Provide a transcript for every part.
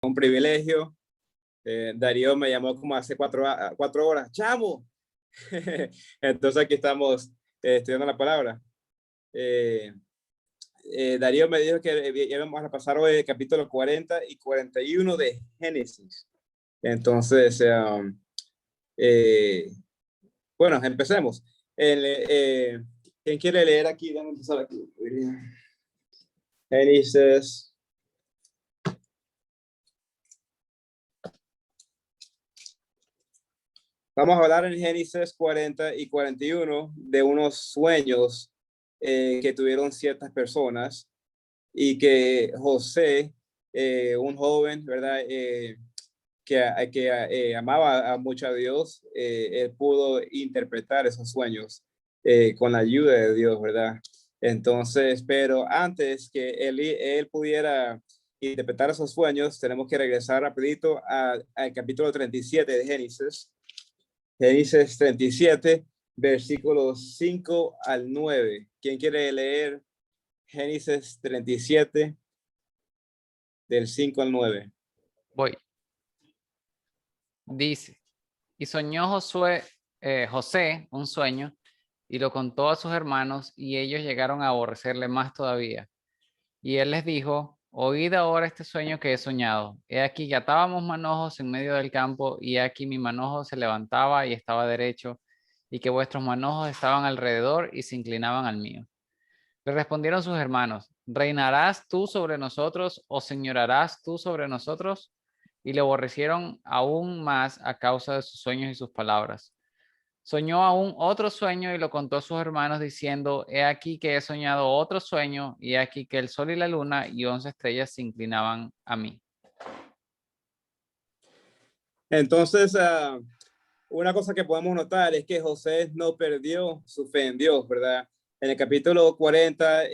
un privilegio. Darío me llamó como hace 4 horas. ¡Chamo! Entonces aquí estamos estudiando la palabra. Darío me dijo que íbamos a pasar hoy el capítulo 40 y 41 de Génesis. Entonces, bueno, empecemos. ¿Quién quiere leer aquí? Vamos a empezar aquí. Génesis. Vamos a hablar en Génesis 40 y 41 de unos sueños que tuvieron ciertas personas y que José, un joven, ¿verdad? Que amaba mucho a Dios, él pudo interpretar esos sueños con la ayuda de Dios, ¿verdad? Entonces, pero antes que él pudiera interpretar esos sueños, tenemos que regresar rapidito al capítulo 37 de Génesis. Génesis 37, versículos 5 al 9. ¿Quién quiere leer Génesis 37, del 5 al 9? Voy. Dice, y soñó José un sueño y lo contó a sus hermanos y ellos llegaron a aborrecerle más todavía. Y él les dijo, oíd ahora este sueño que he soñado. He aquí que atábamos manojos en medio del campo y he aquí mi manojo se levantaba y estaba derecho y que vuestros manojos estaban alrededor y se inclinaban al mío. Le respondieron sus hermanos, ¿reinarás tú sobre nosotros o señorarás tú sobre nosotros? Y le aborrecieron aún más a causa de sus sueños y sus palabras. Soñó aún otro sueño y lo contó a sus hermanos diciendo, he aquí que he soñado otro sueño y he aquí que el sol y la luna y 11 estrellas se inclinaban a mí. Entonces, una cosa que podemos notar es que José no perdió su fe en Dios, ¿verdad? En el capítulo 40,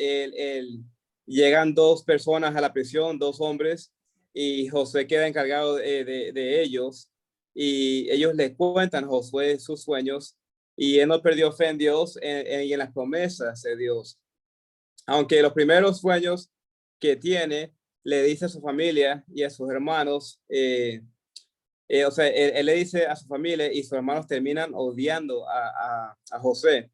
llegan 2 personas a la prisión, 2 hombres, y José queda encargado de ellos, y ellos le cuentan a Josué sus sueños, y él no perdió fe en Dios y en las promesas de Dios. Aunque los primeros sueños que tiene, le dice a su familia y a sus hermanos, o sea, él le dice a su familia y sus hermanos terminan odiando a José.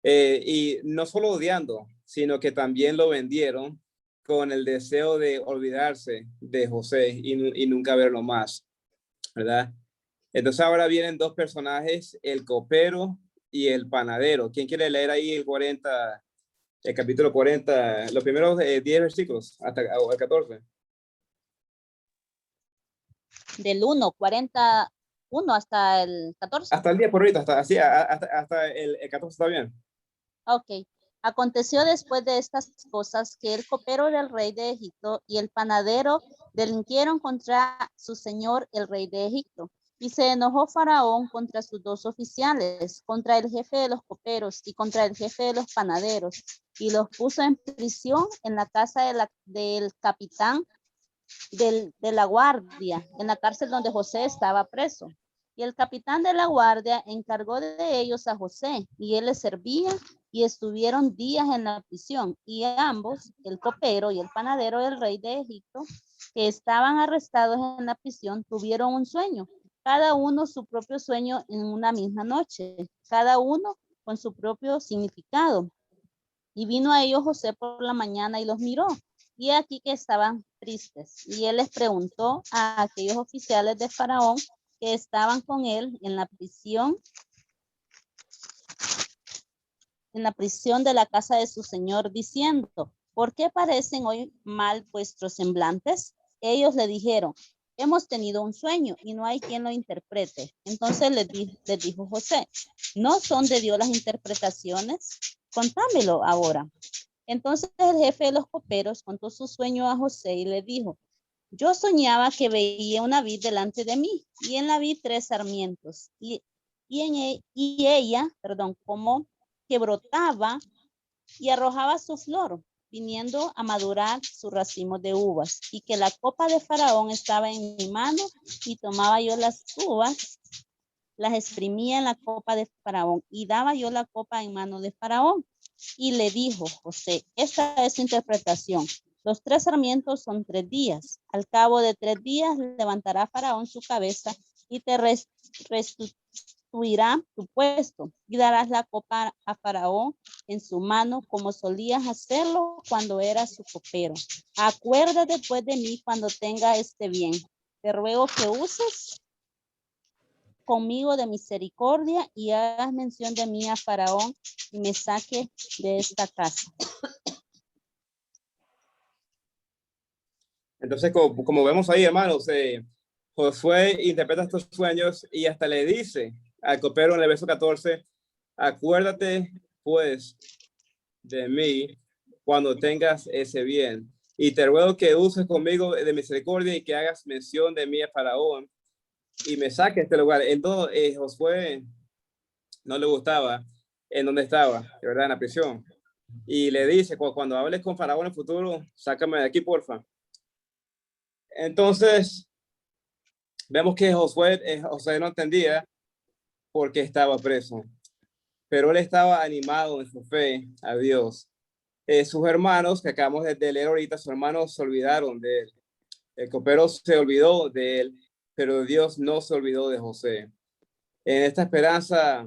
Y no solo odiando, sino que también lo vendieron con el deseo de olvidarse de José y nunca verlo más, ¿verdad? Entonces ahora vienen 2 personajes, el copero y el panadero. ¿Quién quiere leer ahí el capítulo 40, los primeros 10 versículos hasta el 14? Del 41 hasta el 14. Hasta el 10 por ahorita, hasta el 14 está bien. Ok. Aconteció después de estas cosas que el copero del rey de Egipto y el panadero delinquieron contra su señor el rey de Egipto. Y se enojó Faraón contra sus 2 oficiales, contra el jefe de los coperos y contra el jefe de los panaderos, y los puso en prisión en la casa del capitán de la guardia, en la cárcel donde José estaba preso. Y el capitán de la guardia encargó de ellos a José, y él les servía, y estuvieron días en la prisión. Y ambos, el copero y el panadero del rey de Egipto, que estaban arrestados en la prisión, tuvieron un sueño, cada uno su propio sueño en una misma noche, cada uno con su propio significado. Y vino a ellos José por la mañana y los miró, y aquí que estaban tristes. Y él les preguntó a aquellos oficiales de Faraón que estaban con él en la prisión de la casa de su señor, diciendo, ¿por qué parecen hoy mal vuestros semblantes? Ellos le dijeron, hemos tenido un sueño y no hay quien lo interprete. Entonces les dijo José, ¿no son de Dios las interpretaciones? Contámelo ahora. Entonces el jefe de los coperos contó su sueño a José y le dijo, yo soñaba que veía una vid delante de mí y en la vid 3 sarmientos y ella, como que brotaba y arrojaba su flor, viniendo a madurar su racimo de uvas, y que la copa de Faraón estaba en mi mano, y tomaba yo las uvas, las exprimía en la copa de Faraón, y daba yo la copa en mano de Faraón. Y le dijo José, esta es su interpretación. Los 3 sarmientos son 3 días. Al cabo de 3 días levantará Faraón su cabeza y te restituirá tu puesto y darás la copa a Faraón en su mano como solías hacerlo cuando eras su copero. Acuérdate pues de mí cuando tenga este bien. Te ruego que uses conmigo de misericordia y hagas mención de mí a Faraón y me saque de esta casa. Entonces, como vemos ahí, hermanos, Josué interpreta estos sueños y hasta le dice al copero en el verso 14, acuérdate pues de mí cuando tengas ese bien. Y te ruego que uses conmigo de misericordia y que hagas mención de mí a Faraón y me saque de este lugar. Entonces, Josué no le gustaba en donde estaba, de verdad, en la prisión. Y le dice, cuando hables con Faraón en el futuro, sácame de aquí, porfa. Entonces, vemos que Josué no entendía por qué estaba preso, pero él estaba animado en su fe a Dios. Sus hermanos, que acabamos de leer ahorita, sus hermanos se olvidaron de él. El copero se olvidó de él, pero Dios no se olvidó de José. En esta esperanza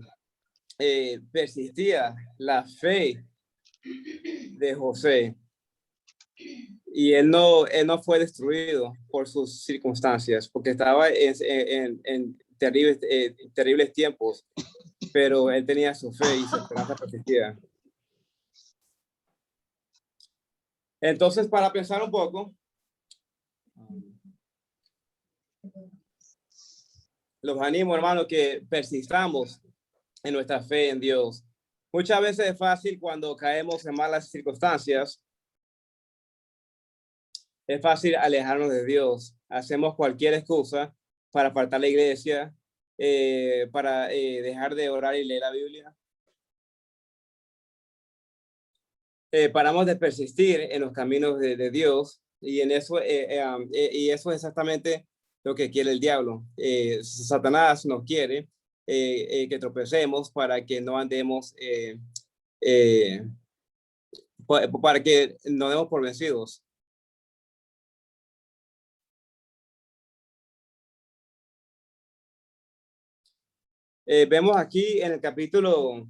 persistía la fe de José. Y él no fue destruido por sus circunstancias, porque estaba en terribles tiempos, pero él tenía su fe y su esperanza persistía. Entonces, para pensar un poco, los animo, hermano, que persistamos en nuestra fe en Dios. Muchas veces es fácil cuando caemos en malas circunstancias, es fácil alejarnos de Dios. Hacemos cualquier excusa para faltar a la iglesia, para dejar de orar y leer la Biblia. Paramos de persistir en los caminos de Dios y en eso, y eso es exactamente lo que quiere el diablo. Satanás nos quiere que tropecemos para que no andemos, para que no demos por vencidos. Vemos aquí en el capítulo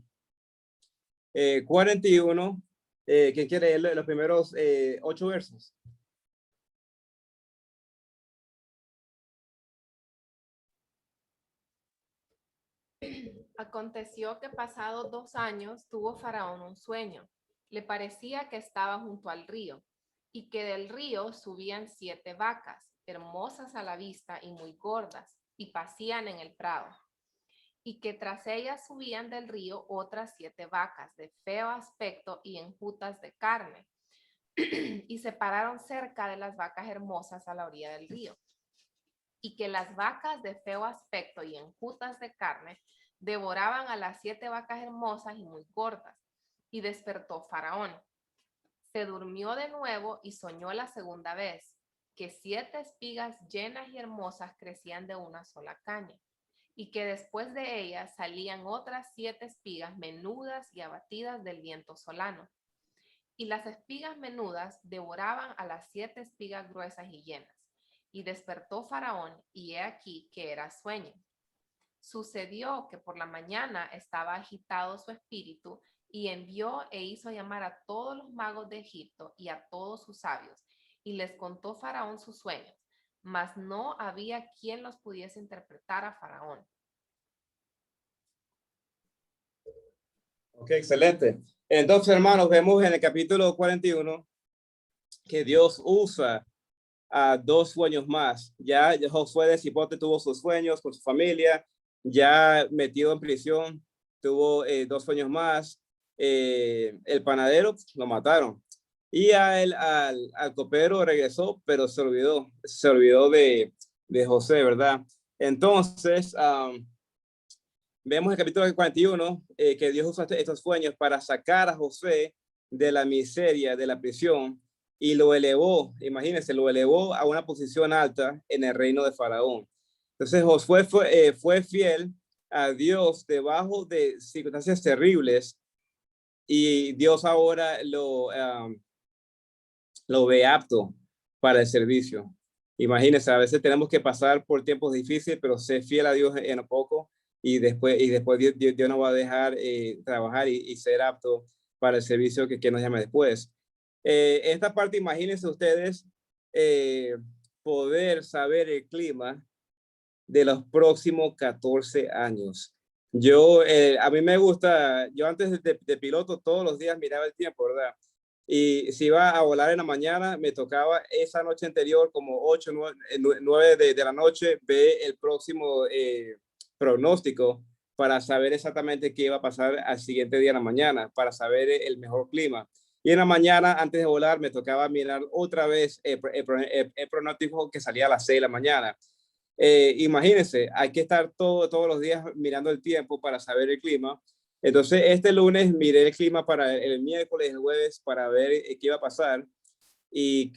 41, ¿quién quiere leer los primeros 8 versos? Aconteció que pasados 2 años tuvo Faraón un sueño. Le parecía que estaba junto al río y que del río subían 7 vacas, hermosas a la vista y muy gordas, y pacían en el prado. Y que tras ellas subían del río otras 7 vacas de feo aspecto y enjutas de carne. Y se pararon cerca de las vacas hermosas a la orilla del río. Y que las vacas de feo aspecto y enjutas de carne devoraban a las 7 vacas hermosas y muy gordas. Y despertó Faraón. Se durmió de nuevo y soñó la segunda vez, que 7 espigas llenas y hermosas crecían de una sola caña, y que después de ellas salían otras 7 espigas menudas y abatidas del viento solano. Y las espigas menudas devoraban a las 7 espigas gruesas y llenas. Y despertó Faraón, y he aquí que era sueño. Sucedió que por la mañana estaba agitado su espíritu y envió e hizo llamar a todos los magos de Egipto y a todos sus sabios, y les contó Faraón sus sueños, mas no había quien los pudiese interpretar a Faraón. Ok, excelente. Entonces, hermanos, vemos en el capítulo 41 que Dios usa a 2 sueños más. Ya Josué de Cipote tuvo sus sueños con su familia, ya metido en prisión, tuvo 2 sueños más. El panadero lo mataron y al copero regresó, pero se olvidó de José, ¿verdad? Entonces, vemos en el capítulo 41 que Dios usa estos sueños para sacar a José de la miseria, de la prisión, y lo elevó, imagínense, lo elevó a una posición alta en el reino de Faraón. Entonces Josué fue fiel a Dios debajo de circunstancias terribles, y Dios ahora lo ve apto para el servicio. Imagínense, a veces tenemos que pasar por tiempos difíciles, pero ser fiel a Dios en poco y después Dios nos va a dejar trabajar y ser apto para el servicio que nos llame después. Esta parte, imagínense ustedes poder saber el clima de los próximos 14 años. A mí me gusta, yo antes de piloto todos los días miraba el tiempo, ¿verdad? Y si iba a volar en la mañana, me tocaba esa noche anterior, como 8, 9 de la noche, ver el próximo pronóstico para saber exactamente qué iba a pasar al siguiente día en la mañana, para saber el mejor clima. Y en la mañana, antes de volar, me tocaba mirar otra vez el pronóstico que salía a las 6 de la mañana. Imagínense, hay que estar todos los días mirando el tiempo para saber el clima. Entonces, este lunes miré el clima para el miércoles, el jueves, para ver qué iba a pasar. Y,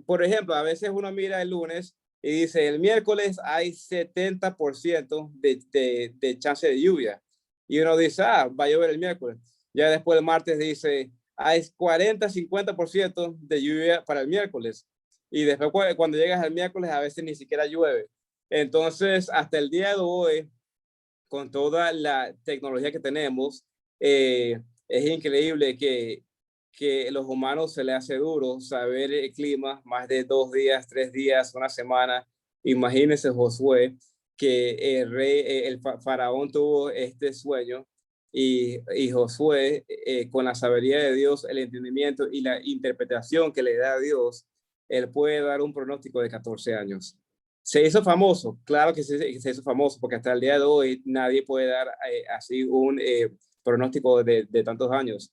por ejemplo, a veces uno mira el lunes y dice, el miércoles hay 70% de chance de lluvia. Y uno dice, va a llover el miércoles. Ya después el martes dice, hay 40-50% de lluvia para el miércoles. Y después cuando llegas al miércoles a veces ni siquiera llueve. Entonces, hasta el día de hoy, con toda la tecnología que tenemos, es increíble que los humanos se les hace duro saber el clima más de 2 días, 3 días, una semana. Imagínense Josué, que el faraón tuvo este sueño y Josué, con la sabiduría de Dios, el entendimiento y la interpretación que le da a Dios, él puede dar un pronóstico de 14 años. Se hizo famoso, claro que se hizo famoso, porque hasta el día de hoy nadie puede dar así un pronóstico de tantos años.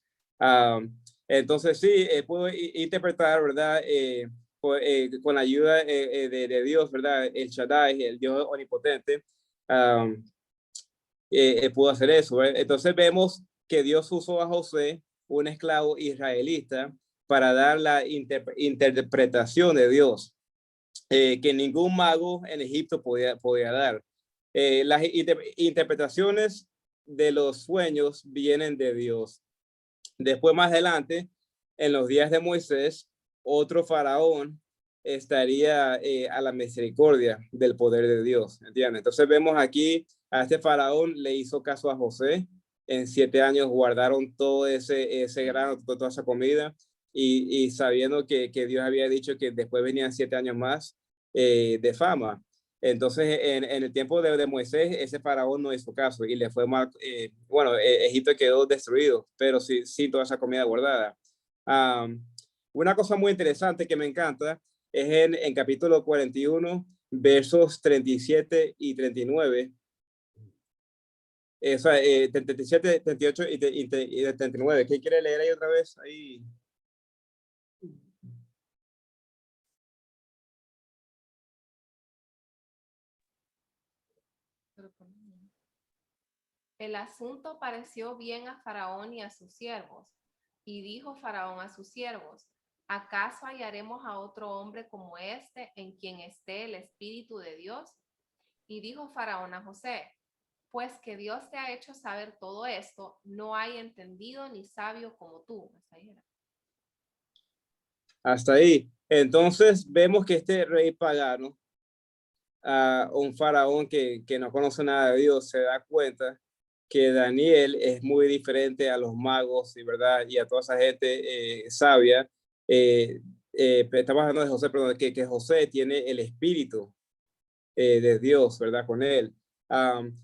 Entonces sí, puedo interpretar, ¿verdad? Con la ayuda de Dios, ¿verdad? El Shaddai, el Dios omnipotente, pudo hacer eso. Entonces vemos que Dios usó a José, un esclavo israelita, para dar la interpretación de Dios, que ningún mago en Egipto podía dar. Las interpretaciones de los sueños vienen de Dios. Después, más adelante, en los días de Moisés, otro faraón estaría a la misericordia del poder de Dios, ¿entiendes? Entonces vemos aquí a este faraón le hizo caso a José. En 7 años guardaron todo ese grano, toda esa comida, y sabiendo que Dios había dicho que después venían 7 años más de fama. Entonces, en el tiempo de Moisés, ese faraón no hizo caso y le fue mal. Bueno, Egipto quedó destruido, pero sí toda esa comida guardada. Una cosa muy interesante que me encanta es en capítulo 41, versos 37 y 39. O sea, 37, 38 y 39. ¿Qué quiere leer ahí otra vez? Ahí. El asunto pareció bien a Faraón y a sus siervos. Y dijo Faraón a sus siervos, ¿acaso hallaremos a otro hombre como este en quien esté el Espíritu de Dios? Y dijo Faraón a José, pues que Dios te ha hecho saber todo esto, no hay entendido ni sabio como tú. Hasta ahí. Entonces vemos que este rey pagano, un faraón que no conoce nada de Dios, se da cuenta que Daniel es muy diferente a los magos, y verdad, y a toda esa gente sabia. Estamos hablando de José, perdón, que José tiene el espíritu de Dios, ¿verdad? Con él.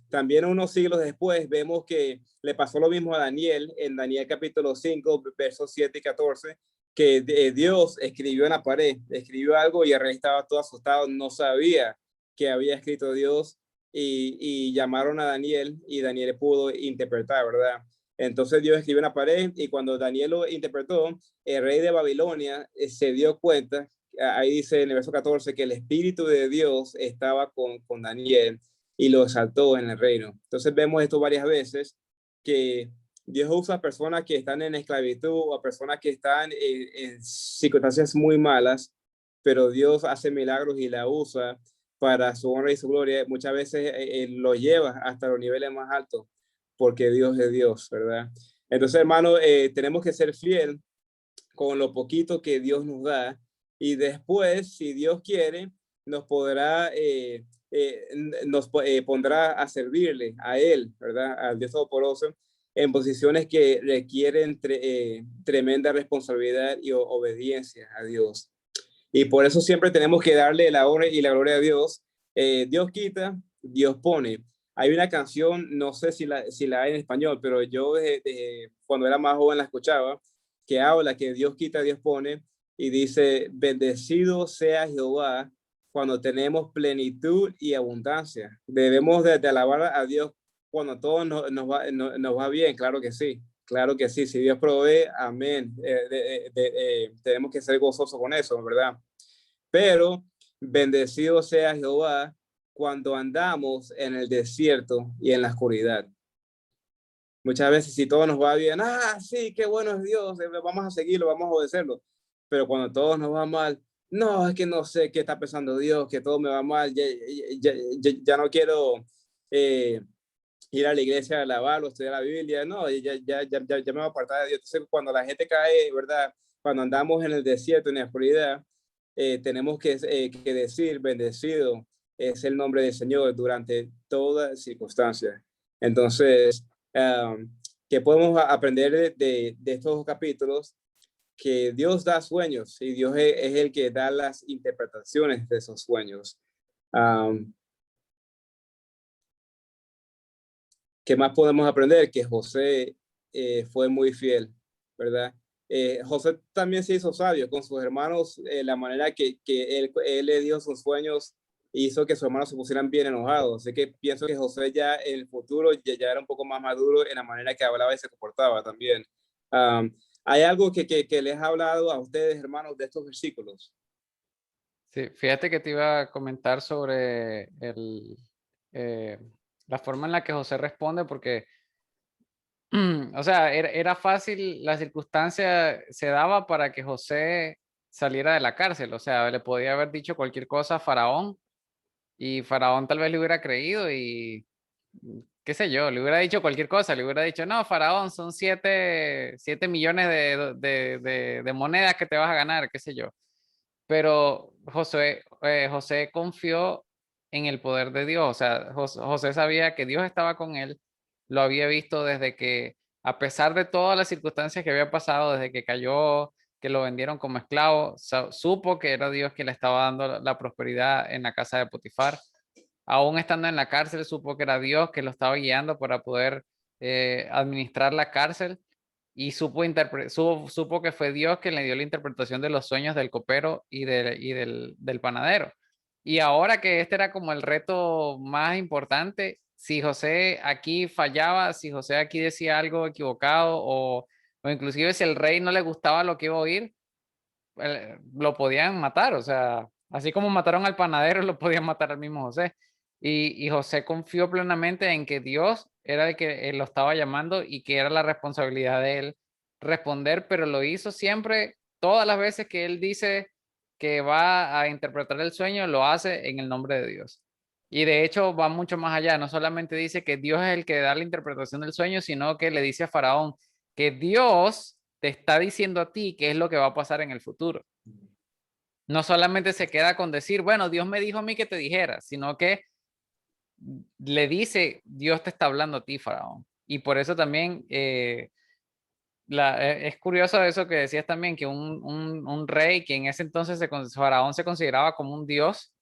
También unos siglos después vemos que le pasó lo mismo a Daniel en Daniel capítulo 5, versos 7 y 14, que Dios escribió en la pared, escribió algo y el rey estaba todo asustado, no sabía que había escrito Dios, y llamaron a Daniel y Daniel pudo interpretar, ¿verdad? Entonces Dios escribió en la pared y cuando Daniel lo interpretó, el rey de Babilonia se dio cuenta. Ahí dice en el verso 14 que el Espíritu de Dios estaba con Daniel y lo exaltó en el reino. Entonces vemos esto varias veces, que Dios usa a personas que están en esclavitud o a personas que están en circunstancias muy malas, pero Dios hace milagros y la usa para su honra y su gloria. Muchas veces lo lleva hasta los niveles más altos, porque Dios es Dios, ¿verdad? Entonces, hermano, tenemos que ser fiel con lo poquito que Dios nos da, y después, si Dios quiere, nos podrá, pondrá a servirle a Él, ¿verdad? Al Dios Todopoderoso, en posiciones que requieren tremenda responsabilidad y obediencia a Dios. Y por eso siempre tenemos que darle la honra y la gloria a Dios. Dios quita, Dios pone. Hay una canción, no sé si la hay en español, pero yo cuando era más joven la escuchaba, que habla que Dios quita, Dios pone, y dice, bendecido sea Jehová cuando tenemos plenitud y abundancia. Debemos de alabar a Dios cuando todo nos va bien, claro que sí. Claro que sí, si Dios provee, amén. Tenemos que ser gozosos con eso, ¿verdad? Pero bendecido sea Jehová cuando andamos en el desierto y en la oscuridad. Muchas veces si todo nos va bien, sí, qué bueno es Dios, vamos a seguirlo, vamos a obedecerlo. Pero cuando todo nos va mal, no, es que no sé qué está pensando Dios, que todo me va mal, ya no quiero ir a la iglesia a alabarlo, estudiar la Biblia, no, ya me voy a apartar de Dios. Entonces, cuando la gente cae, ¿verdad? Cuando andamos en el desierto, en la oscuridad, tenemos que decir, bendecido es el nombre del Señor durante toda circunstancia. Entonces, ¿qué podemos aprender de estos capítulos? Que Dios da sueños y Dios es el que da las interpretaciones de esos sueños. ¿Qué más podemos aprender? Que José fue muy fiel, ¿verdad? José también se hizo sabio con sus hermanos, la manera que él le dio sus sueños hizo que sus hermanos se pusieran bien enojados. Así que pienso que José ya en el futuro ya era un poco más maduro en la manera que hablaba y se comportaba también. ¿Hay algo que les ha hablado a ustedes, hermanos, de estos versículos? Sí, fíjate que te iba a comentar sobre la forma en la que José responde, porque, o sea, era fácil, la circunstancia se daba para que José saliera de la cárcel, o sea, le podía haber dicho cualquier cosa a Faraón y Faraón tal vez le hubiera creído y, qué sé yo, le hubiera dicho cualquier cosa, le hubiera dicho, no, Faraón, son 7 millones de monedas que te vas a ganar, qué sé yo. Pero José confió en el poder de Dios, o sea, José sabía que Dios estaba con él, lo había visto desde que, a pesar de todas las circunstancias que había pasado, desde que cayó, que lo vendieron como esclavo, supo que era Dios quien le estaba dando la prosperidad en la casa de Potifar. Aún estando en la cárcel, supo que era Dios que lo estaba guiando para poder administrar la cárcel y supo que fue Dios quien le dio la interpretación de los sueños del copero y del panadero. Y ahora que este era como el reto más importante, si José aquí fallaba, si José aquí decía algo equivocado o inclusive si el rey no le gustaba lo que iba a oír, lo podían matar, o sea, así como mataron al panadero, lo podían matar al mismo José. Y José confió plenamente en que Dios era el que lo estaba llamando y que era la responsabilidad de él responder, pero lo hizo siempre, todas las veces que él dice que va a interpretar el sueño, lo hace en el nombre de Dios. Y de hecho va mucho más allá, no solamente dice que Dios es el que da la interpretación del sueño, sino que le dice a Faraón que Dios te está diciendo a ti qué es lo que va a pasar en el futuro. No solamente se queda con decir, bueno, Dios me dijo a mí que te dijera, sino que le dice, Dios te está hablando a ti, Faraón. Y por eso también es curioso eso que decías también, que un rey que en ese entonces Faraón se consideraba como un dios,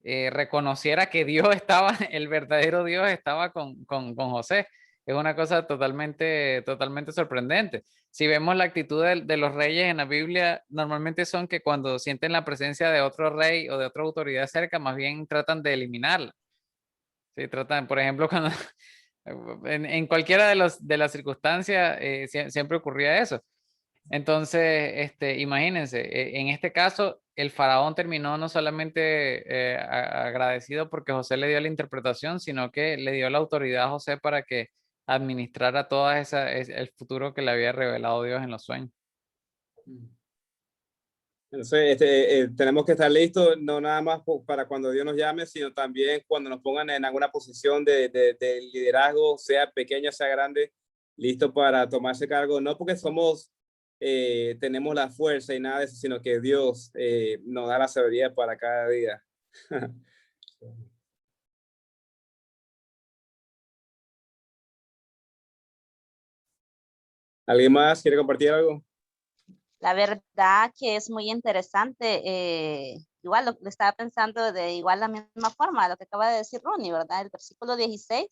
reconociera que Dios estaba, el verdadero Dios estaba con José. Es una cosa totalmente sorprendente. Si vemos la actitud de los reyes en la Biblia, normalmente son que cuando sienten la presencia de otro rey o de otra autoridad cerca, más bien tratan de eliminarla. Sí, tratan, por ejemplo, cuando en cualquiera de las circunstancias siempre ocurría eso. Entonces, imagínense, en este caso, el faraón terminó no solamente agradecido porque José le dio la interpretación, sino que le dio la autoridad a José para que administrara el futuro que le había revelado Dios en los sueños. Entonces, tenemos que estar listos, no nada más para cuando Dios nos llame, sino también cuando nos pongan en alguna posición de liderazgo, sea pequeña, sea grande, listo para tomarse cargo, no porque somos tenemos la fuerza y nada de eso, sino que Dios nos da la sabiduría para cada día. ¿Alguien más quiere compartir algo? La verdad que es muy interesante. Igual lo estaba pensando de igual la misma forma, lo que acaba de decir Ronnie, ¿verdad? El versículo 16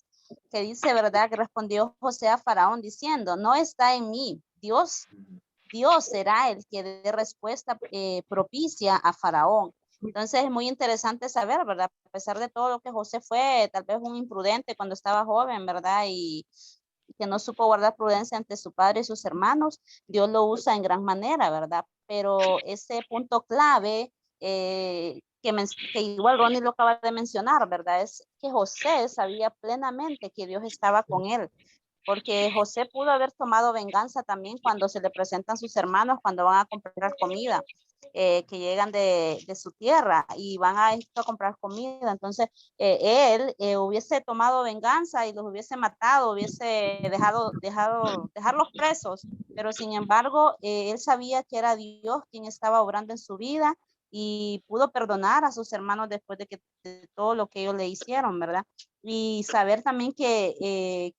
que dice, ¿verdad? Que respondió José a Faraón diciendo, no está en mí, Dios será el que dé respuesta propicia a Faraón. Entonces es muy interesante saber, ¿verdad? A pesar de todo lo que José fue, tal vez un imprudente cuando estaba joven, ¿verdad? Y que no supo guardar prudencia ante su padre y sus hermanos, Dios lo usa en gran manera, ¿verdad? Pero ese punto clave que igual Ronnie lo acaba de mencionar, ¿verdad? Es que José sabía plenamente que Dios estaba con él, porque José pudo haber tomado venganza también cuando se le presentan sus hermanos, cuando van a comprar comida, que llegan de su tierra y van a esto a comprar comida. Entonces, él hubiese tomado venganza y los hubiese matado, hubiese dejarlos presos, pero sin embargo, él sabía que era Dios quien estaba obrando en su vida y pudo perdonar a sus hermanos después de todo lo que ellos le hicieron, ¿verdad? Y saber también que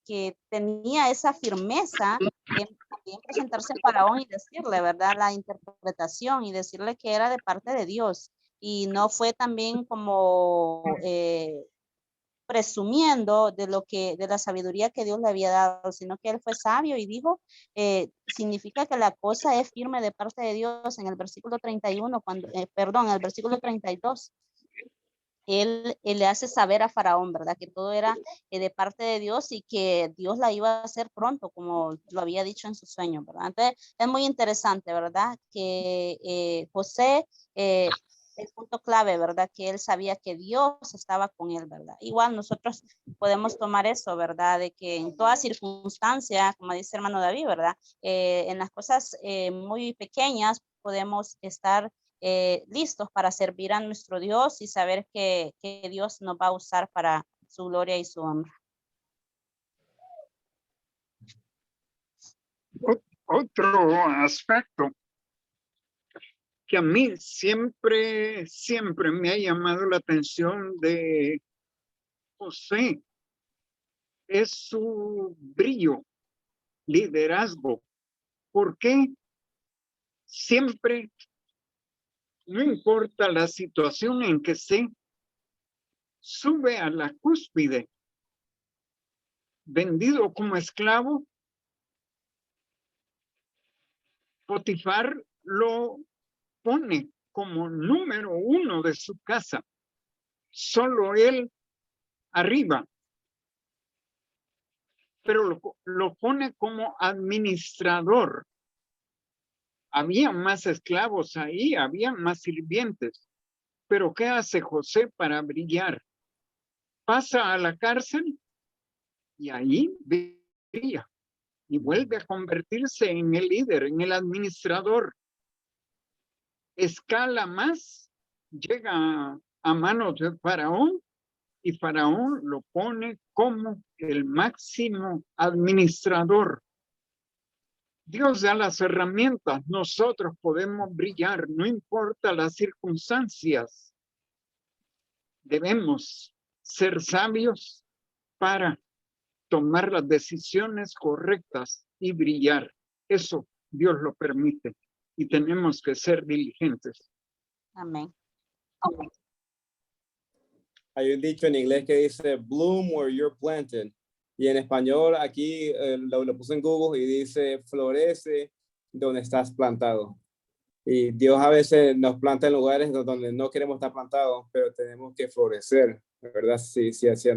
tenía esa firmeza en también presentarse a Faraón y decirle, ¿verdad? La interpretación y decirle que era de parte de Dios. Y no fue también como presumiendo de la sabiduría que Dios le había dado, sino que él fue sabio y dijo, significa que la cosa es firme de parte de Dios en el versículo 31, perdón, en el versículo 32. Él le hace saber a Faraón, ¿verdad? Que todo era de parte de Dios y que Dios la iba a hacer pronto, como lo había dicho en su sueño, ¿verdad? Entonces, es muy interesante, ¿verdad? Que José, el punto clave, ¿verdad? Que él sabía que Dios estaba con él, ¿verdad? Igual nosotros podemos tomar eso, ¿verdad? De que en todas circunstancias, como dice hermano David, ¿verdad? En las cosas muy pequeñas podemos estar listos para servir a nuestro Dios y saber que Dios nos va a usar para su gloria y su honra. Otro aspecto que a mí siempre me ha llamado la atención de José es su brillo, liderazgo. ¿Por qué? Siempre, no importa la situación en que se sube a la cúspide, vendido como esclavo, Potifar lo pone como número 1 de su casa, solo él arriba, pero lo pone como administrador. Había más esclavos ahí, había más sirvientes, pero ¿qué hace José para brillar? Pasa a la cárcel y ahí brilla y vuelve a convertirse en el líder, en el administrador. Escala más, llega a manos de Faraón y Faraón lo pone como el máximo administrador. Dios da las herramientas, nosotros podemos brillar, no importa las circunstancias. Debemos ser sabios para tomar las decisiones correctas y brillar. Eso Dios lo permite y tenemos que ser diligentes. Amén. Hay un dicho en inglés que dice bloom where you're planted, y en español aquí lo puse en Google y dice florece donde estás plantado. Y Dios a veces nos planta en lugares donde no queremos estar plantados, pero tenemos que florecer, ¿verdad? Si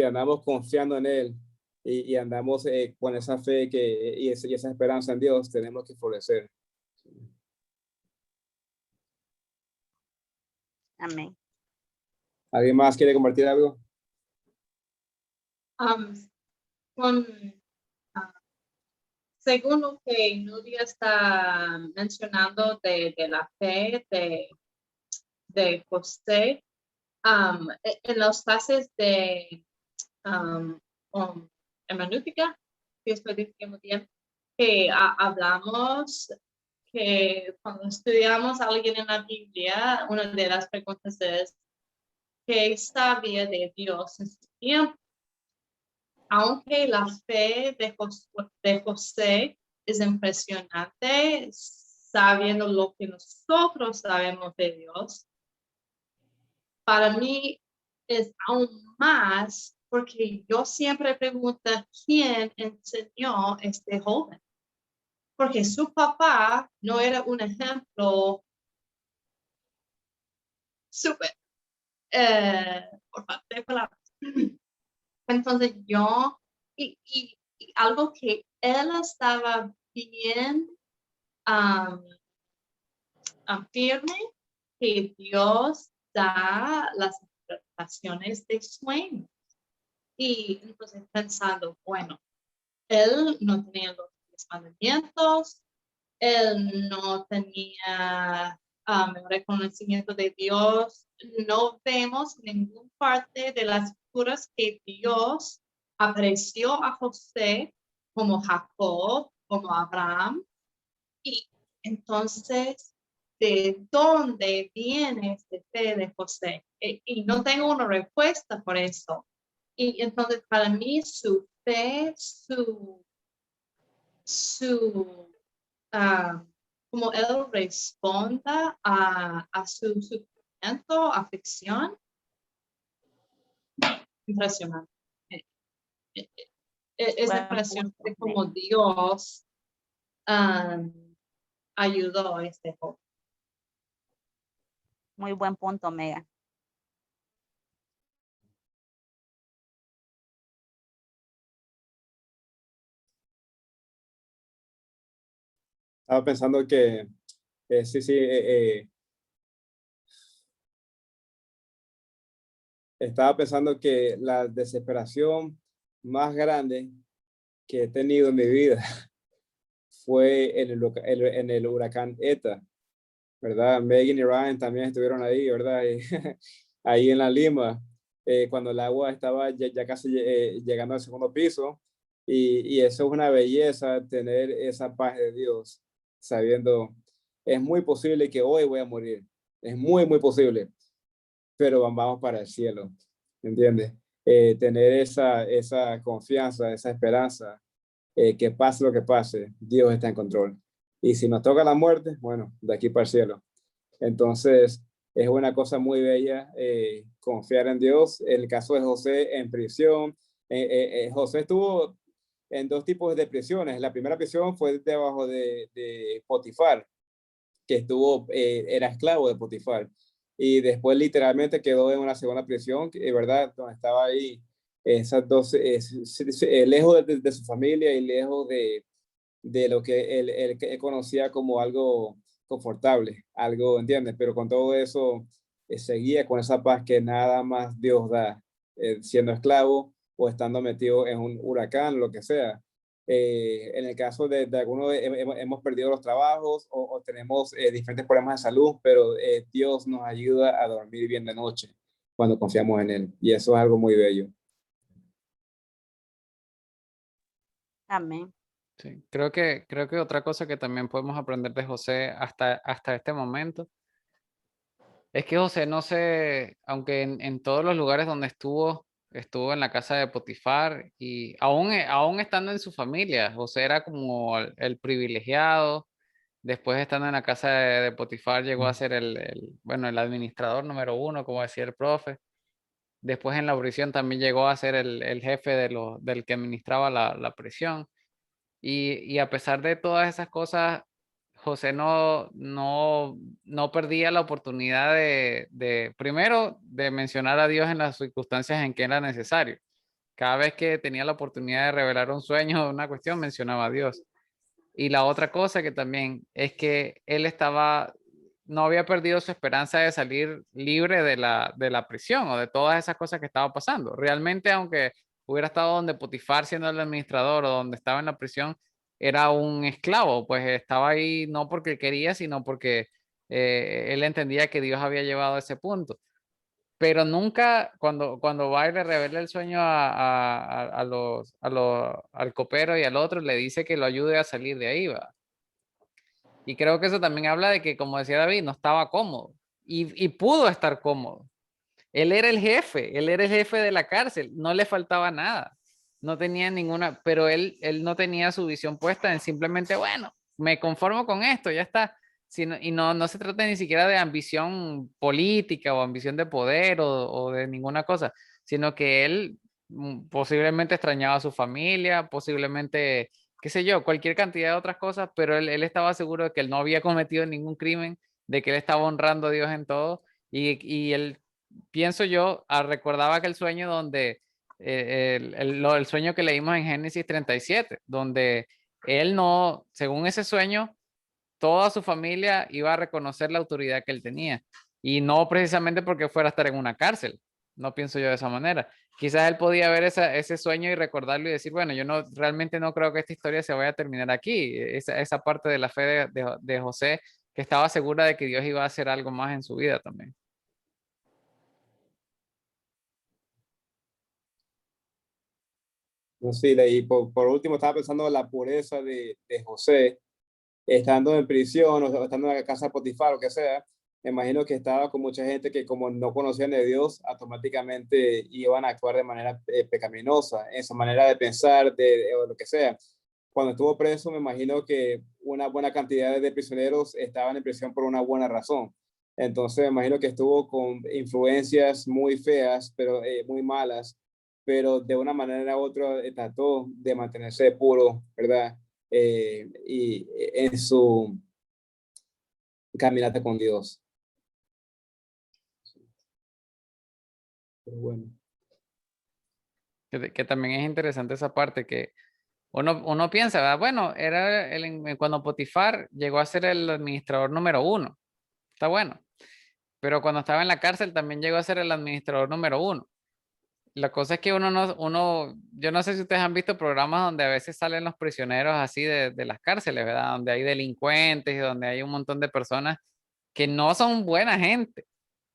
andamos confiando en Él y andamos con esa fe y esa esperanza en Dios, tenemos que florecer. Amén. ¿Alguien más quiere compartir algo? Según lo que Nuria está mencionando de la fe de José, en las fases de hermenéutica, si estoy diciendo bien, que hablamos, que cuando estudiamos a alguien en la Biblia, una de las preguntas es, ¿qué sabía de Dios en su tiempo? Aunque la fe de José es impresionante, sabiendo lo que nosotros sabemos de Dios, para mí es aún más, porque yo siempre pregunto, ¿quién enseñó a este joven? Porque su papá no era un ejemplo súper, por falta de palabras. Entonces yo, y algo que él estaba bien firme, que Dios da las interpretaciones de sueños. Y entonces pensando, bueno, él no tenía los 10 mandamientos, él no tenía reconocimiento de Dios. No vemos ninguna parte de las escrituras que Dios apareció a José como Jacob, como Abraham. Y entonces, ¿de dónde viene este fe de José? Y no tengo una respuesta por eso. Y entonces, para mí, su fe, como él responda a su sufrimiento, aflicción, impresionante. Es Buen impresionante punto, como Dios ayudó a este joven. Muy buen punto, Mega. Estaba pensando que, estaba pensando que la desesperación más grande que he tenido en mi vida fue en el huracán ETA, ¿verdad? Megan y Ryan también estuvieron ahí, ¿verdad? Ahí en la Lima, cuando el agua estaba ya casi llegando al segundo piso, y eso es una belleza, tener esa paz de Dios, sabiendo, es muy posible que hoy voy a morir, es muy posible, pero vamos para el cielo, ¿entiendes? Tener esa confianza, esa esperanza, que pase lo que pase, Dios está en control. Y si nos toca la muerte, bueno, de aquí para el cielo. Entonces, es una cosa muy bella confiar en Dios. En el caso de José en prisión, José estuvo en dos tipos de prisiones. La primera prisión fue debajo de Potifar, que era esclavo de Potifar. Y después literalmente quedó en una segunda prisión, ¿verdad? Donde estaba ahí esas dos, lejos de su familia y lejos de lo que él conocía como algo confortable, algo, ¿entiendes? Pero con todo eso seguía con esa paz que nada más Dios da, siendo esclavo o estando metido en un huracán, lo que sea. En el caso de algunos hemos perdido los trabajos o tenemos diferentes problemas de salud, pero Dios nos ayuda a dormir bien de noche cuando confiamos en Él. Y eso es algo muy bello. Amén. Sí, creo que otra cosa que también podemos aprender de José hasta este momento es que José no se, aunque en todos los lugares donde estuvo en la casa de Potifar y aún estando en su familia, José era como el privilegiado. Después estando en la casa de Potifar llegó a ser bueno, el administrador número 1, como decía el profe. Después en la prisión también llegó a ser el jefe del que administraba la prisión. Y a pesar de todas esas cosas, José no perdía la oportunidad primero, de mencionar a Dios en las circunstancias en que era necesario. Cada vez que tenía la oportunidad de revelar un sueño o una cuestión, mencionaba a Dios. Y la otra cosa que también es que él no había perdido su esperanza de salir libre de la prisión o de todas esas cosas que estaba pasando. Realmente, aunque hubiera estado donde Potifar siendo el administrador o donde estaba en la prisión, era un esclavo, pues estaba ahí no porque quería, sino porque él entendía que Dios había llevado a ese punto. pero nunca cuando va y le revela el sueño al copero y al otro, le dice que lo ayude a salir de ahí, ¿va? Y creo que eso también habla de que, como decía David, no estaba cómodo y pudo estar cómodo. Él era el jefe de la cárcel, no le faltaba nada, no tenía ninguna, pero él no tenía su visión puesta en simplemente, bueno, me conformo con esto, ya está. Y no se trata ni siquiera de ambición política o ambición de poder o de ninguna cosa, sino que él posiblemente extrañaba a su familia, posiblemente, qué sé yo, cualquier cantidad de otras cosas, pero él estaba seguro de que él no había cometido ningún crimen, de que él estaba honrando a Dios en todo y él, pienso yo, recordaba aquel sueño donde, el sueño que leímos en Génesis 37, donde él no, según ese sueño, toda su familia iba a reconocer la autoridad que él tenía. Y no precisamente porque fuera a estar en una cárcel. No pienso yo de esa manera. Quizás él podía ver ese sueño y recordarlo y decir, bueno, yo realmente no creo que esta historia se vaya a terminar aquí. Esa parte de la fe de José, que estaba segura de que Dios iba a hacer algo más en su vida también. No sé, y por último estaba pensando en la pureza de José, estando en prisión o estando en la casa de Potifar o que sea. Me imagino que estaba con mucha gente que como no conocían de Dios, automáticamente iban a actuar de manera pecaminosa, en su manera de pensar, o lo que sea. Cuando estuvo preso, me imagino que una buena cantidad de prisioneros estaban en prisión por una buena razón. Entonces, me imagino que estuvo con influencias muy feas, pero muy malas, pero de una manera u otra trató de mantenerse puro, ¿verdad? Y en su caminata con Dios. Pero bueno. Que también es interesante esa parte que uno piensa, ¿verdad? Bueno, era cuando Potifar llegó a ser el administrador número 1. Está bueno. Pero cuando estaba en la cárcel también llegó a ser el administrador número 1. La cosa es que yo no sé si ustedes han visto programas donde a veces salen los prisioneros así de las cárceles, ¿verdad? Donde hay delincuentes y donde hay un montón de personas que no son buena gente,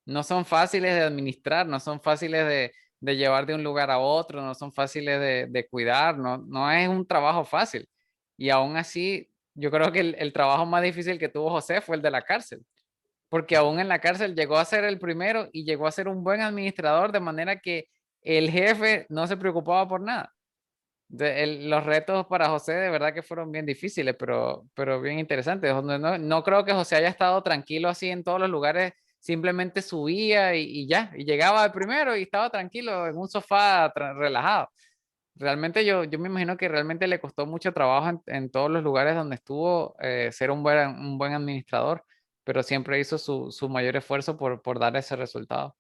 no son fáciles de administrar, no son fáciles de llevar de un lugar a otro, no son fáciles de cuidar, no es un trabajo fácil. Y aún así, yo creo que el trabajo más difícil que tuvo José fue el de la cárcel, porque aún en la cárcel llegó a ser el primero y llegó a ser un buen administrador, de manera que el jefe no se preocupaba por nada. Los retos para José de verdad que fueron bien difíciles, pero bien interesantes. No creo que José haya estado tranquilo así en todos los lugares, simplemente subía y ya, y llegaba al primero y estaba tranquilo en un sofá relajado. Realmente yo me imagino que realmente le costó mucho trabajo en todos los lugares donde estuvo, ser un buen administrador, pero siempre hizo su mayor esfuerzo por dar ese resultado.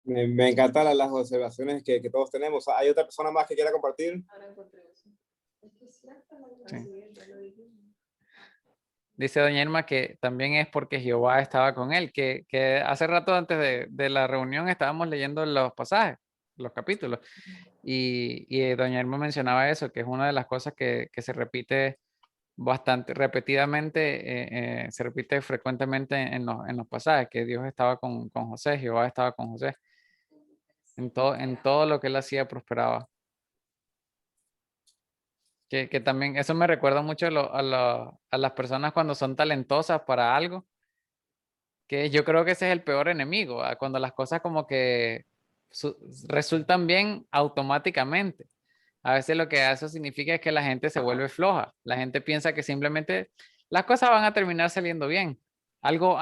Me encantan las observaciones que todos tenemos. ¿Hay otra persona más que quiera compartir? Sí. Dice doña Irma que también es porque Jehová estaba con él, que hace rato antes de la reunión estábamos leyendo los pasajes, los capítulos, y doña Irma mencionaba eso, que es una de las cosas que se repite bastante repetidamente, se repite frecuentemente en los pasajes, que Dios estaba con José, Jehová estaba con José. En todo lo que él hacía prosperaba. Que también eso me recuerda mucho a las personas cuando son talentosas para algo, que yo creo que ese es el peor enemigo, cuando las cosas como que resultan bien automáticamente. A veces lo que eso significa es que la gente se vuelve floja. La gente piensa que simplemente las cosas van a terminar saliendo bien. Algo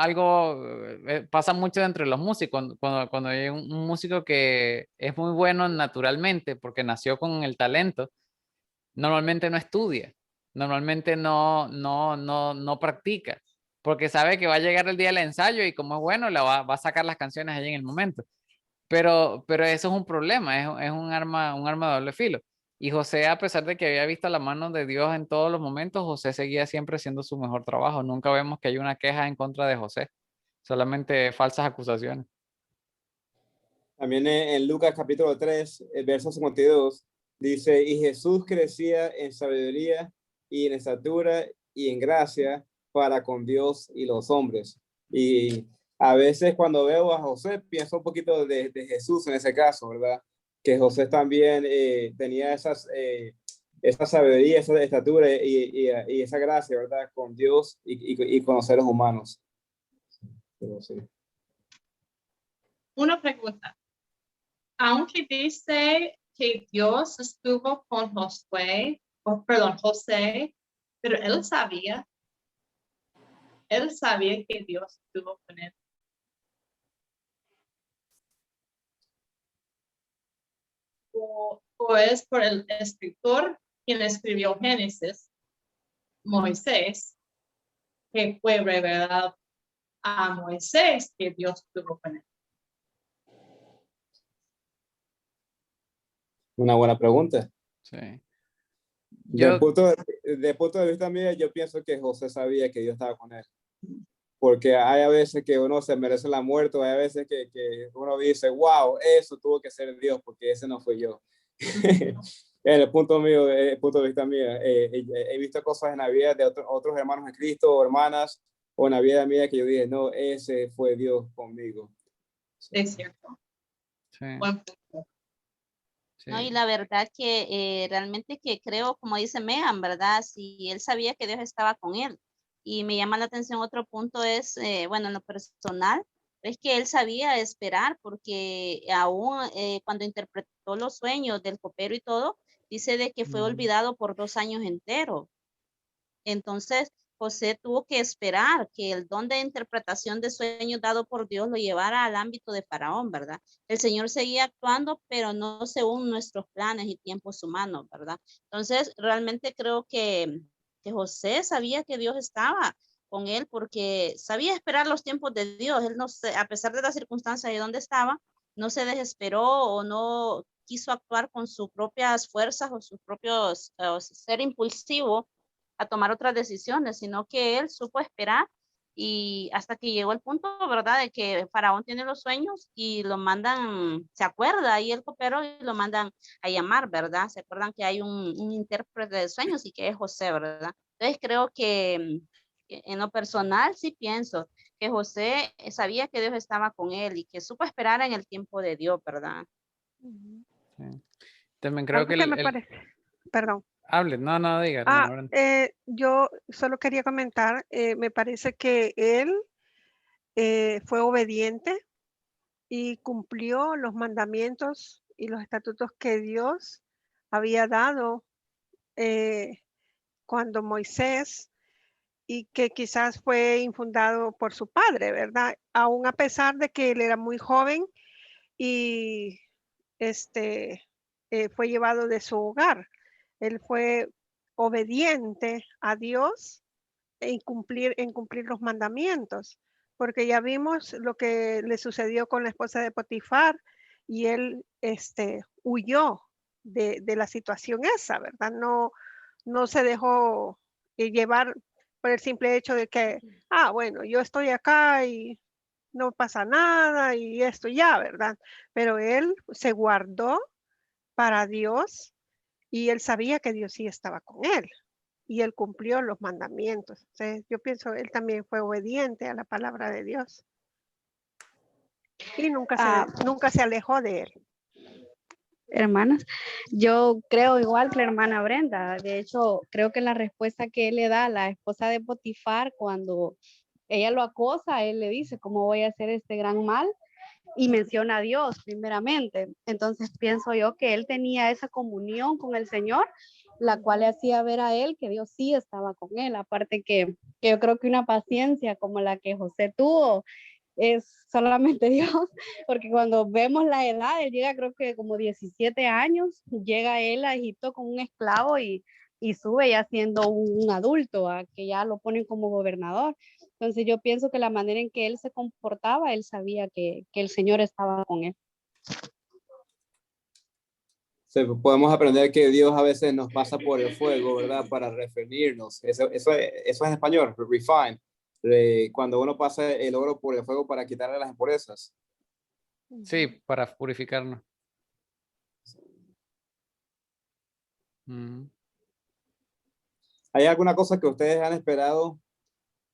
pasa mucho entre los músicos. Cuando hay un músico que es muy bueno naturalmente porque nació con el talento, normalmente no estudia, normalmente no practica, porque sabe que va a llegar el día del ensayo y como es bueno, va a sacar las canciones allí en el momento. Pero eso es un problema, es un arma de doble filo. Y José, a pesar de que había visto la mano de Dios en todos los momentos, José seguía siempre haciendo su mejor trabajo. Nunca vemos que hay una queja en contra de José, solamente falsas acusaciones. También en Lucas capítulo 3, el verso 52, dice, y Jesús crecía en sabiduría y en estatura y en gracia para con Dios y los hombres. Y a veces cuando veo a José, pienso un poquito de Jesús en ese caso, ¿verdad? Que José también tenía esa sabiduría, esa estatura y esa gracia, ¿verdad? Con Dios y con los seres humanos. Pero sí. Una pregunta. Aunque dice que Dios estuvo con José, pero él sabía que Dios estuvo con él. O es por el escritor quien escribió Génesis, Moisés, que fue revelado a Moisés que Dios estuvo con él. Una buena pregunta. Sí. Del punto de vista mío, yo pienso que José sabía que Dios estaba con él. Porque hay a veces que uno se merece la muerte, hay a veces que uno dice, wow, eso tuvo que ser Dios, porque ese no fui yo. En el punto mío, el punto de vista mío, he visto cosas en la vida de otros hermanos en Cristo o hermanas, o en la vida mía que yo dije, no, ese fue Dios conmigo. Es cierto. Sí, Buen punto. sí. No, y la verdad que realmente que creo, como dice Megan, ¿verdad? Si él sabía que Dios estaba con él. Y me llama la atención otro punto es, bueno, en lo personal, es que él sabía esperar porque aún cuando interpretó los sueños del copero y todo, dice de que fue olvidado por 2 años enteros. Entonces, José tuvo que esperar que el don de interpretación de sueños dado por Dios lo llevara al ámbito de Faraón, ¿verdad? El Señor seguía actuando, pero no según nuestros planes y tiempos humanos, ¿verdad? Entonces, realmente creo que José sabía que Dios estaba con él porque sabía esperar los tiempos de Dios. Él no se, a pesar de las circunstancias de donde estaba, no se desesperó o no quiso actuar con sus propias fuerzas o sus propios, ser impulsivo a tomar otras decisiones, sino que él supo esperar y hasta que llegó el punto, ¿verdad?, de que Faraón tiene los sueños y lo mandan, se acuerda ahí el copero y lo mandan a llamar, ¿verdad? Se acuerdan que hay un intérprete de sueños y que es José, ¿verdad? Entonces creo que en lo personal sí pienso que José sabía que Dios estaba con él y que supo esperar en el tiempo de Dios, ¿verdad? Sí. También creo Algo que que me parece, perdón. hable, no, diga, hermano Brenda. Yo solo quería comentar, me parece que él fue obediente y cumplió los mandamientos y los estatutos que Dios había dado cuando Moisés, y que quizás fue infundado por su padre, ¿verdad? Aún a pesar de que él era muy joven y fue llevado de su hogar. Él fue obediente a Dios en cumplir los mandamientos, porque ya vimos lo que le sucedió con la esposa de Potifar y él huyó de la situación esa, ¿verdad? No se dejó llevar por el simple hecho de que, bueno, yo estoy acá y no pasa nada y esto ya, ¿verdad? Pero él se guardó para Dios y él sabía que Dios sí estaba con él y él cumplió los mandamientos. Entonces, yo pienso él también fue obediente a la palabra de Dios y nunca se alejó de él. Hermanas, yo creo igual que la hermana Brenda. De hecho, creo que la respuesta que él le da a la esposa de Potifar cuando ella lo acosa, él le dice, ¿cómo voy a hacer este gran mal? Y menciona a Dios primeramente. Entonces pienso yo que él tenía esa comunión con el Señor, la cual le hacía ver a él que Dios sí estaba con él. Aparte que yo creo que una paciencia como la que José tuvo es solamente Dios, porque cuando vemos la edad, él llega creo que como 17 años, llega él a Egipto con un esclavo y sube ya siendo un adulto, que ya lo ponen como gobernador. Entonces yo pienso que la manera en que él se comportaba, él sabía que el Señor estaba con él. Podemos aprender que Dios a veces nos pasa por el fuego, ¿verdad? Para refinarnos. Eso es en español, refine. Cuando uno pasa el oro por el fuego para quitarle las impurezas. Sí, para purificarnos. ¿Hay alguna cosa que ustedes han esperado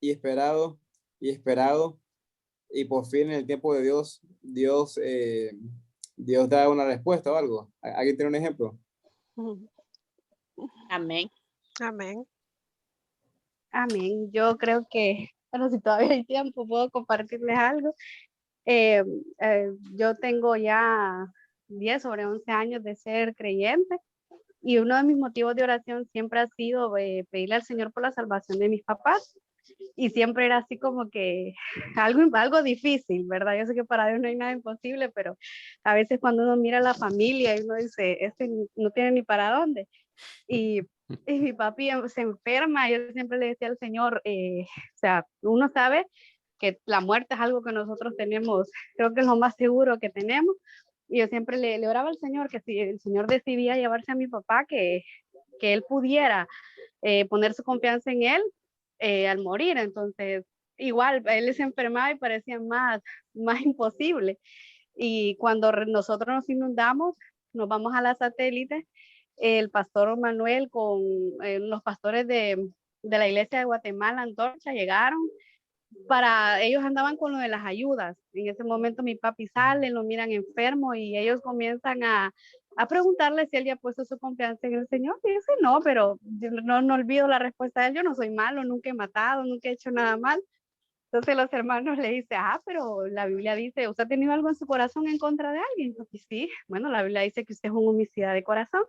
y esperado y esperado, y por fin en el tiempo de Dios da una respuesta o algo. ¿Alguien tiene un ejemplo? Amén. Amén. Amén. Yo creo que, bueno, si todavía hay tiempo, puedo compartirles algo. Yo tengo ya 10 sobre 11 años de ser creyente y uno de mis motivos de oración siempre ha sido pedirle al Señor por la salvación de mis papás. Y siempre era así como que algo difícil, ¿verdad? Yo sé que para Dios no hay nada imposible, pero a veces cuando uno mira a la familia y uno dice, este no tiene ni para dónde. Y mi papi se enferma, yo siempre le decía al Señor, o sea, uno sabe que la muerte es algo que nosotros tenemos, creo que es lo más seguro que tenemos. Y yo siempre le oraba al Señor que si el Señor decidía llevarse a mi papá, que él pudiera poner su confianza en él al morir. Entonces, igual, él se enfermaba y parecía más imposible. Y cuando nosotros nos inundamos, nos vamos a la satélite, el pastor Manuel con los pastores de la iglesia de Guatemala, Antorcha, llegaron. Ellos andaban con lo de las ayudas. En ese momento mi papi sale, lo miran enfermo y ellos comienzan a preguntarle si él ya ha puesto su confianza en el Señor. Y dice, no, pero yo no olvido la respuesta de él, yo no soy malo, nunca he matado, nunca he hecho nada mal. Entonces los hermanos le dicen, pero la Biblia dice, ¿usted ha tenido algo en su corazón en contra de alguien? Y sí, bueno, la Biblia dice que usted es un homicida de corazón.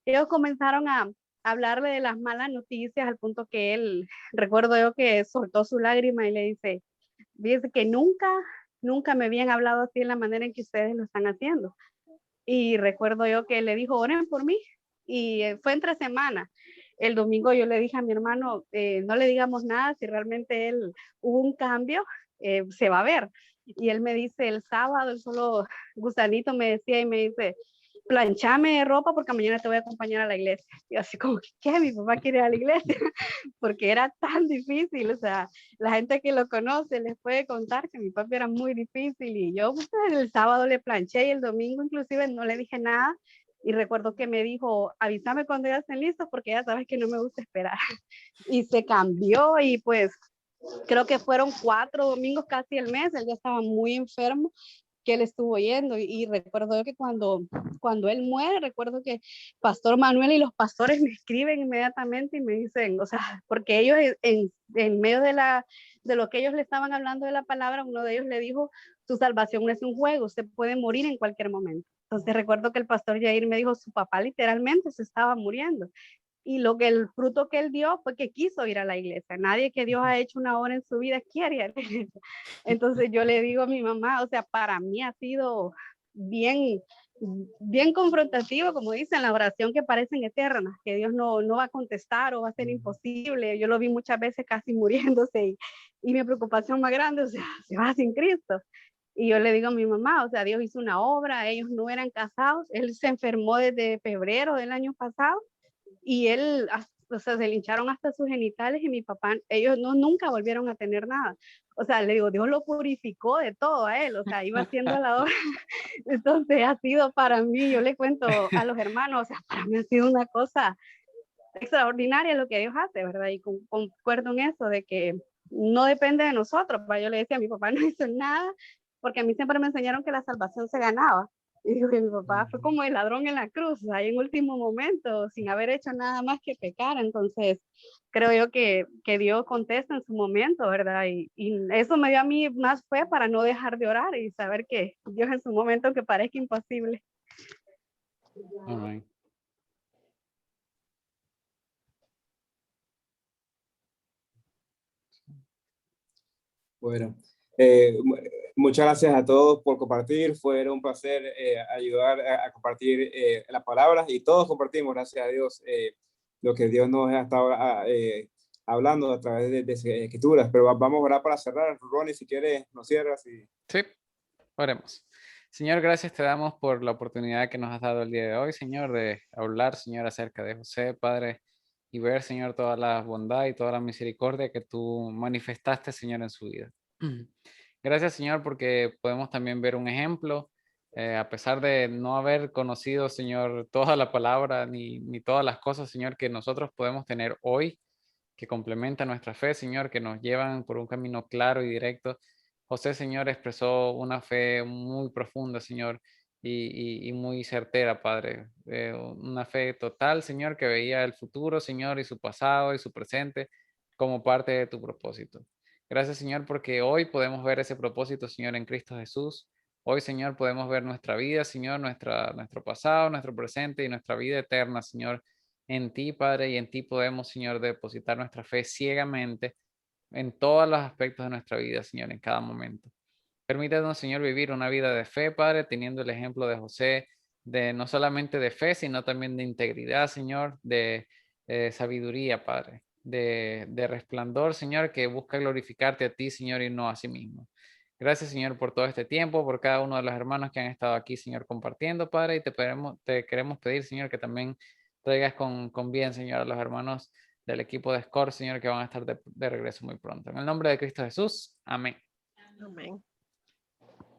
Ellos comenzaron a hablarle de las malas noticias al punto que él, recuerdo yo que soltó su lágrima y le dice que nunca me habían hablado así de la manera en que ustedes lo están haciendo. Y recuerdo yo que le dijo, oren por mí. Y fue entre semana. El domingo yo le dije a mi hermano, no le digamos nada, si realmente hubo un cambio, se va a ver. Y él me dice, el sábado, el solo gusanito me decía y me dice, planchame ropa porque mañana te voy a acompañar a la iglesia. Y así como, ¿qué? Mi papá quiere ir a la iglesia, porque era tan difícil. O sea, la gente que lo conoce les puede contar que mi papi era muy difícil y yo pues, el sábado le planché y el domingo inclusive no le dije nada. Y recuerdo que me dijo, avísame cuando ya estén listos porque ya sabes que no me gusta esperar. Y se cambió y pues creo que fueron 4 domingos casi el mes, él ya estaba muy enfermo, que él estuvo yendo y recuerdo que cuando él muere, recuerdo que Pastor Manuel y los pastores me escriben inmediatamente y me dicen, o sea, porque ellos en medio de lo que ellos le estaban hablando de la palabra, uno de ellos le dijo, su salvación no es un juego, usted puede morir en cualquier momento. Entonces recuerdo que el pastor Jair me dijo, su papá literalmente se estaba muriendo. Y el fruto que él dio fue que quiso ir a la iglesia. Nadie que Dios ha hecho una obra en su vida quiere ir a la iglesia. Entonces yo le digo a mi mamá, o sea, para mí ha sido bien confrontativo, como dicen, la oración que parecen eternas, que Dios no va a contestar o va a ser imposible. Yo lo vi muchas veces casi muriéndose y mi preocupación más grande, o sea, se va sin Cristo. Y yo le digo a mi mamá, o sea, Dios hizo una obra, ellos no eran casados, él se enfermó desde febrero del año pasado y él, o sea, se lincharon hasta sus genitales y mi papá, ellos nunca volvieron a tener nada. O sea, le digo, Dios lo purificó de todo a él, o sea, iba haciendo la obra. Entonces ha sido para mí, yo le cuento a los hermanos, o sea, para mí ha sido una cosa extraordinaria lo que Dios hace, ¿verdad? Y concuerdo en eso, de que no depende de nosotros. Yo le decía a mi papá, no hizo nada, porque a mí siempre me enseñaron que la salvación se ganaba. Y digo que mi papá fue como el ladrón en la cruz, ahí en último momento, sin haber hecho nada más que pecar. Entonces, creo yo que Dios contesta en su momento, ¿verdad? Y eso me dio a mí más fe para no dejar de orar y saber que Dios en su momento que parezca imposible. Amén. Bueno, muchas gracias a todos por compartir. Fue un placer ayudar a compartir las palabras y todos compartimos, gracias a Dios, lo que Dios nos ha estado hablando a través de escrituras. Pero vamos a orar para cerrar. Ronnie, si quieres, nos cierras. Sí, oremos. Señor, gracias te damos por la oportunidad que nos has dado el día de hoy, Señor, de hablar, Señor, acerca de José, Padre, y ver, Señor, toda la bondad y toda la misericordia que tú manifestaste, Señor, en su vida. Gracias, Señor, porque podemos también ver un ejemplo, a pesar de no haber conocido, Señor, toda la palabra ni todas las cosas, Señor, que nosotros podemos tener hoy, que complementan nuestra fe, Señor, que nos llevan por un camino claro y directo. José, Señor, expresó una fe muy profunda, Señor, y muy certera, Padre. Una fe total, Señor, que veía el futuro, Señor, y su pasado y su presente como parte de tu propósito. Gracias, Señor, porque hoy podemos ver ese propósito, Señor, en Cristo Jesús. Hoy, Señor, podemos ver nuestra vida, Señor, nuestro pasado, nuestro presente y nuestra vida eterna, Señor, en ti, Padre, y en ti podemos, Señor, depositar nuestra fe ciegamente en todos los aspectos de nuestra vida, Señor, en cada momento. Permítanos, Señor, vivir una vida de fe, Padre, teniendo el ejemplo de José, de no solamente de fe, sino también de integridad, Señor, de sabiduría, Padre, de resplandor, Señor, que busca glorificarte a ti, Señor, y no a sí mismo. Gracias, Señor, por todo este tiempo, por cada uno de los hermanos que han estado aquí, Señor, compartiendo, Padre, y te queremos pedir, Señor, que también traigas con bien, Señor, a los hermanos del equipo de SCORE, Señor, que van a estar de regreso muy pronto. En el nombre de Cristo Jesús, amén. Amén.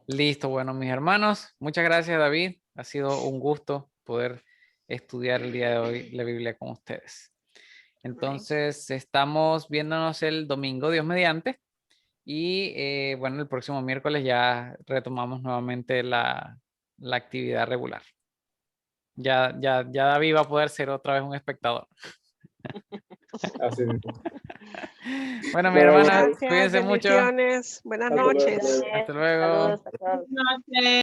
Listo, bueno, mis hermanos, muchas gracias, David. Ha sido un gusto poder estudiar el día de hoy la Biblia con ustedes. Entonces, estamos viéndonos el domingo, Dios mediante. Y bueno, el próximo miércoles ya retomamos nuevamente la actividad regular. Ya David va a poder ser otra vez un espectador. Así mismo. Bueno, mi Bueno, hermana, Gracias, cuídense mucho. bendiciones. Buenas Hasta luego. noches. Hasta luego. Saludos a todos. Noche.